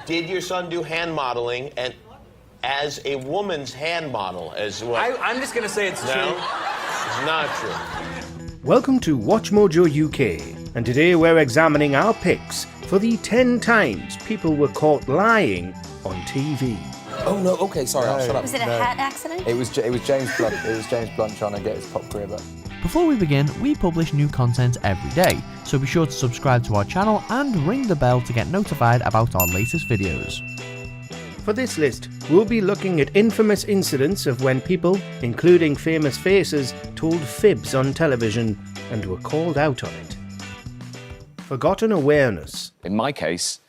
Did your son do hand modeling and as a woman's hand model as well? I'm just gonna say it's true. It's not true. Welcome to Watch Mojo UK, and today we're examining our picks for the 10 times people were caught lying on TV. Oh no, okay, sorry, I'll shut up. Was it a hat accident? It was James Blunt. It was James Blunt trying to get his pop career back. Before we begin, we publish new content every day, so be sure to subscribe to our channel and ring the bell to get notified about our latest videos. For this list, we'll be looking at infamous incidents of when people, including famous faces, told fibs on television and were called out on it. Forgotten awareness. In my case,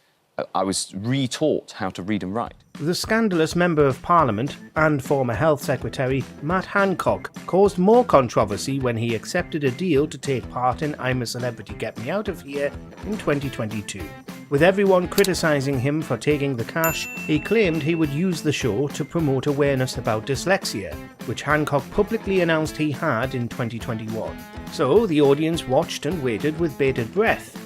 I was re-taught how to read and write. The scandalous Member of Parliament and former Health Secretary Matt Hancock caused more controversy when he accepted a deal to take part in I'm a Celebrity, Get Me Out of Here in 2022. With everyone criticising him for taking the cash, he claimed he would use the show to promote awareness about dyslexia, which Hancock publicly announced he had in 2021. So the audience watched and waited with bated breath.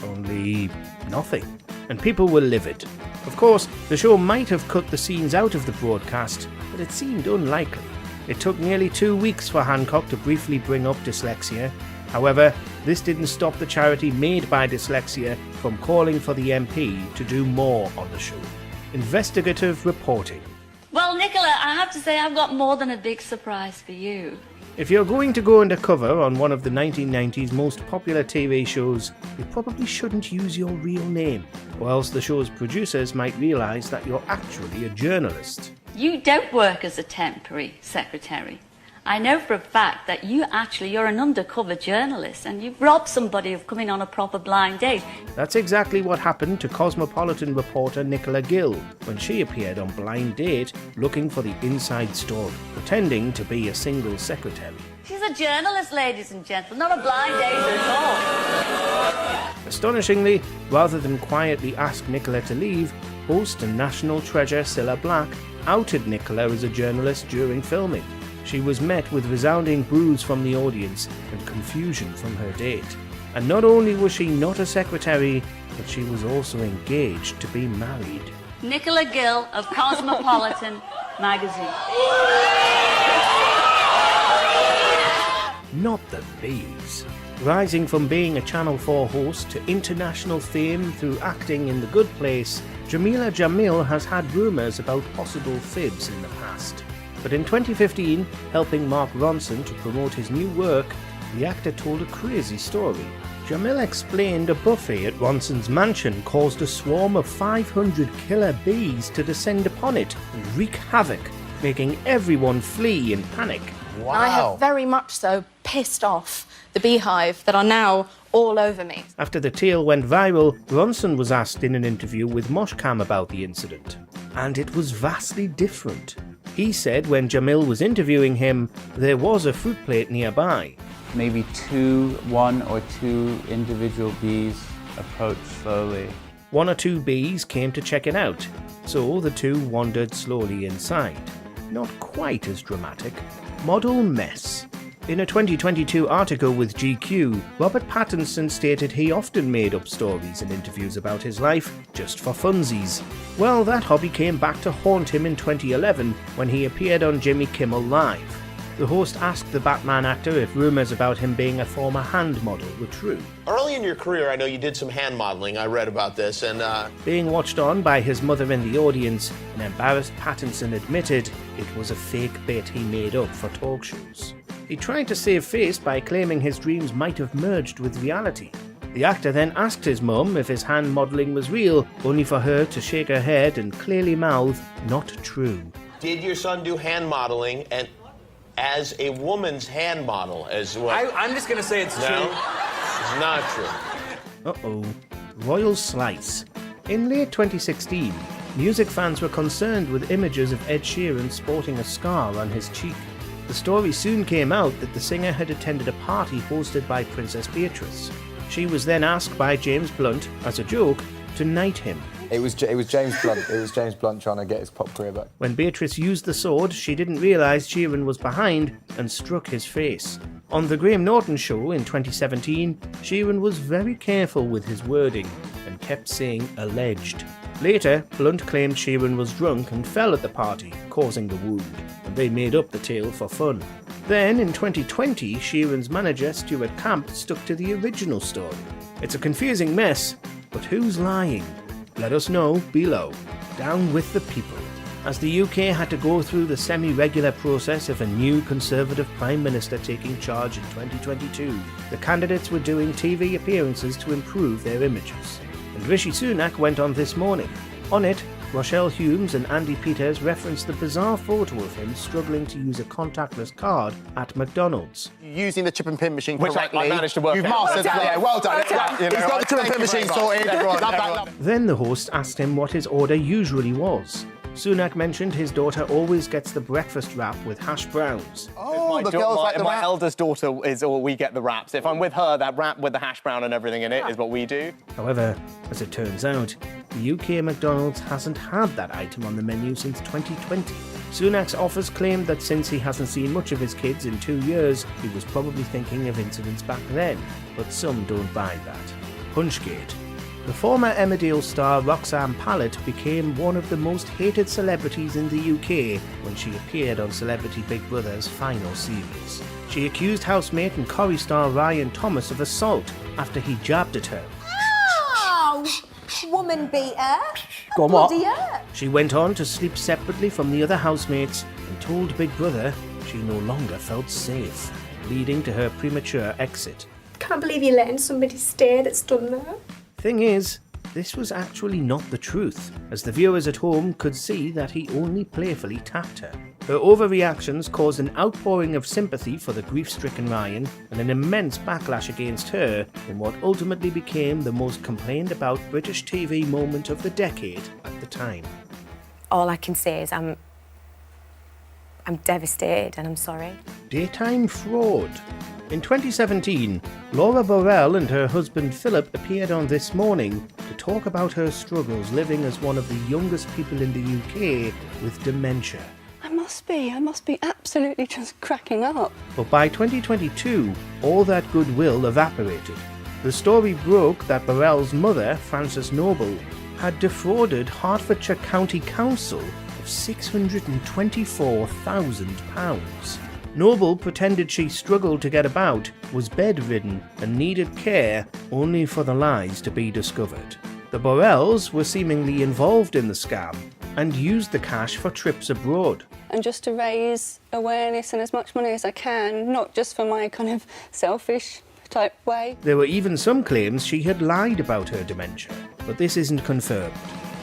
Only nothing. And people were livid. Of course, the show might have cut the scenes out of the broadcast, but it seemed unlikely. It took nearly 2 weeks for Hancock to briefly bring up dyslexia. However, this didn't stop the charity Made by Dyslexia from calling for the MP to do more on the show. Investigative reporting. Well, Nicola, I have to say I've got more than a big surprise for you. If you're going to go undercover on one of the 1990s most popular TV shows, you probably shouldn't use your real name, or else the show's producers might realise that you're actually a journalist. You don't work as a temporary secretary. I know for a fact that you're an undercover journalist and you've robbed somebody of coming on a proper blind date. That's exactly what happened to Cosmopolitan reporter Nicola Gill when she appeared on Blind Date looking for the inside story, pretending to be a single secretary. She's a journalist, ladies and gentlemen, not a blind date at all. Astonishingly, rather than quietly ask Nicola to leave, host and national treasure Cilla Black outed Nicola as a journalist during filming. She was met with resounding boos from the audience and confusion from her date. And not only was she not a secretary, but she was also engaged to be married. Nicola Gill of Cosmopolitan magazine. Not the bees. Rising from being a Channel 4 host to international fame through acting in The Good Place, Jameela Jamil has had rumours about possible fibs in the past. But in 2015, helping Mark Ronson to promote his new work, the actor told a crazy story. Jamil explained a buffet at Ronson's mansion caused a swarm of 500 killer bees to descend upon it and wreak havoc, making everyone flee in panic. Wow. I have very much so pissed off the beehive that are now all over me. After the tale went viral, Ronson was asked in an interview with Moshcam about the incident. And it was vastly different. He said when Jamil was interviewing him, there was a fruit plate nearby. Maybe one or two individual bees approached slowly. 1 or 2 bees came to check it out, so the 2 wandered slowly inside. Not quite as dramatic. Model mess. In a 2022 article with GQ, Robert Pattinson stated he often made up stories in interviews about his life just for funsies. Well, that hobby came back to haunt him in 2011 when he appeared on Jimmy Kimmel Live. The host asked the Batman actor if rumours about him being a former hand model were true. Early in your career, I know you did some hand modeling. I read about this, and Being watched on by his mother in the audience, an embarrassed Pattinson admitted it was a fake bit he made up for talk shows. He tried to save face by claiming his dreams might have merged with reality. The actor then asked his mum if his hand modelling was real, only for her to shake her head and clearly mouth, "Not true." did your son do hand modeling and as a woman's hand model as well? I'm just gonna say it's true. No, it's not true. Uh-oh. Royal Slice. In late 2016, music fans were concerned with images of Ed Sheeran sporting a scar on his cheek. The story soon came out that the singer had attended a party hosted by Princess Beatrice. She was then asked by James Blunt, as a joke, to knight him. It was James Blunt. It was James Blunt trying to get his pop career back. When Beatrice used the sword, she didn't realise Sheeran was behind and struck his face. On The Graham Norton Show in 2017, Sheeran was very careful with his wording and kept saying alleged. Later, Blunt claimed Sheeran was drunk and fell at the party, causing the wound, and they made up the tale for fun. Then, in 2020, Sheeran's manager, Stuart Camp, stuck to the original story. It's a confusing mess, but who's lying? Let us know below. Down with the people. As the UK had to go through the semi-regular process of a new Conservative Prime Minister taking charge in 2022, the candidates were doing TV appearances to improve their images. And Rishi Sunak went on This Morning. On it, Rochelle Humes and Andy Peters referenced the bizarre photo of him struggling to use a contactless card at McDonald's. Using the chip and pin machine Which correctly. I managed to work You've out. mastered that. Yeah, well done. He's got the chip and pin machine sorted. Love that. Then the host asked him what his order usually was. Sunak mentioned his daughter always gets the breakfast wrap with hash browns. Oh, the girls like the my wrap. eldest daughter is all we get the wraps. If I'm with her, that wrap with the hash brown and everything in it is what we do. However, as it turns out, the UK McDonald's hasn't had that item on the menu since 2020. Sunak's office claimed that since he hasn't seen much of his kids in 2 years, he was probably thinking of incidents back then, but some don't buy that. Punchgate. The former Emmerdale star Roxanne Pallett became one of the most hated celebrities in the UK when she appeared on Celebrity Big Brother's final series. She accused housemate and Corrie star Ryan Thomas of assault after he jabbed at her. Oh, woman beater. Go on, what? Bloody hurt. She went on to sleep separately from the other housemates and told Big Brother she no longer felt safe, leading to her premature exit. Can't believe you're letting somebody stay that's done that. Thing is, this was actually not the truth, as the viewers at home could see that he only playfully tapped her. Her overreactions caused an outpouring of sympathy for the grief-stricken Ryan and an immense backlash against her in what ultimately became the most complained about British TV moment of the decade at the time. All I can say is I'm devastated and I'm sorry. Daytime fraud. In 2017, Laura Burrell and her husband Philip appeared on This Morning to talk about her struggles living as one of the youngest people in the UK with dementia. I must be absolutely just cracking up. But by 2022, all that goodwill evaporated. The story broke that Burrell's mother, Frances Noble, had defrauded Hertfordshire County Council of £624,000. Noble pretended she struggled to get about, was bedridden and needed care, only for the lies to be discovered. The Burrells were seemingly involved in the scam and used the cash for trips abroad. And just to raise awareness and as much money as I can, not just for my kind of selfish type way. There were even some claims she had lied about her dementia, but this isn't confirmed.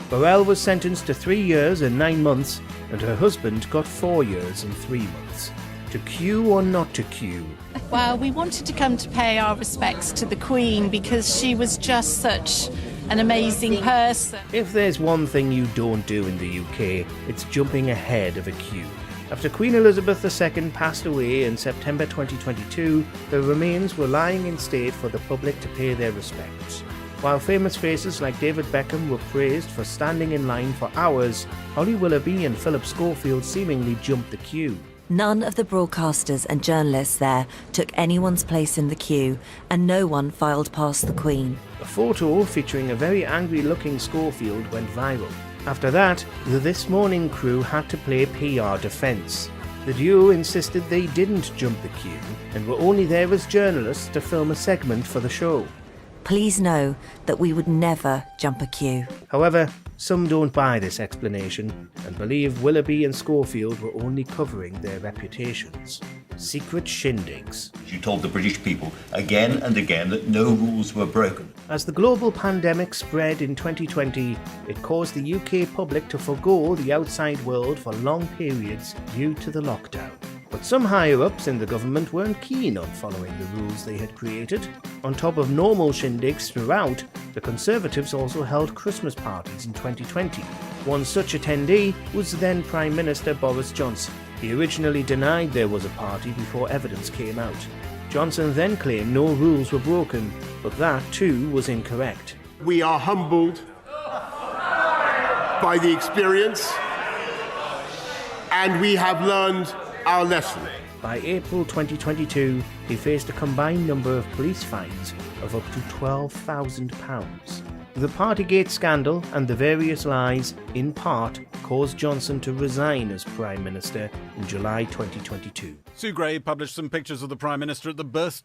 Burrell was sentenced to 3 years and 9 months, and her husband got 4 years and 3 months. To queue or not to queue? Well, we wanted to come to pay our respects to the Queen because she was just such an amazing person. If there's one thing you don't do in the UK, it's jumping ahead of a queue. After Queen Elizabeth II passed away in September 2022, her remains were lying in state for the public to pay their respects. While famous faces like David Beckham were praised for standing in line for hours, Holly Willoughby and Philip Schofield seemingly jumped the queue. None of the broadcasters and journalists there took anyone's place in the queue, and no one filed past the Queen. A photo featuring a very angry-looking Schofield went viral. After that, the This Morning crew had to play PR defence. The duo insisted they didn't jump the queue and were only there as journalists to film a segment for the show. Please know that we would never jump a queue. However, some don't buy this explanation and believe Willoughby and Schofield were only covering their reputations. Secret shindigs. She told the British people again and again that no rules were broken. As the global pandemic spread in 2020, it caused the UK public to forgo the outside world for long periods due to the lockdown. But some higher-ups in the government weren't keen on following the rules they had created. On top of normal shindigs throughout, the Conservatives also held Christmas parties in 2020. One such attendee was then Prime Minister Boris Johnson. He originally denied there was a party before evidence came out. Johnson then claimed no rules were broken, but that too was incorrect. We are humbled by the experience, and we have learned our lesson. By April 2022, he faced a combined number of police fines of up to £12,000. The Partygate scandal and the various lies, in part, caused Johnson to resign as Prime Minister in July 2022. Sue Gray published some pictures of the Prime Minister at the birthday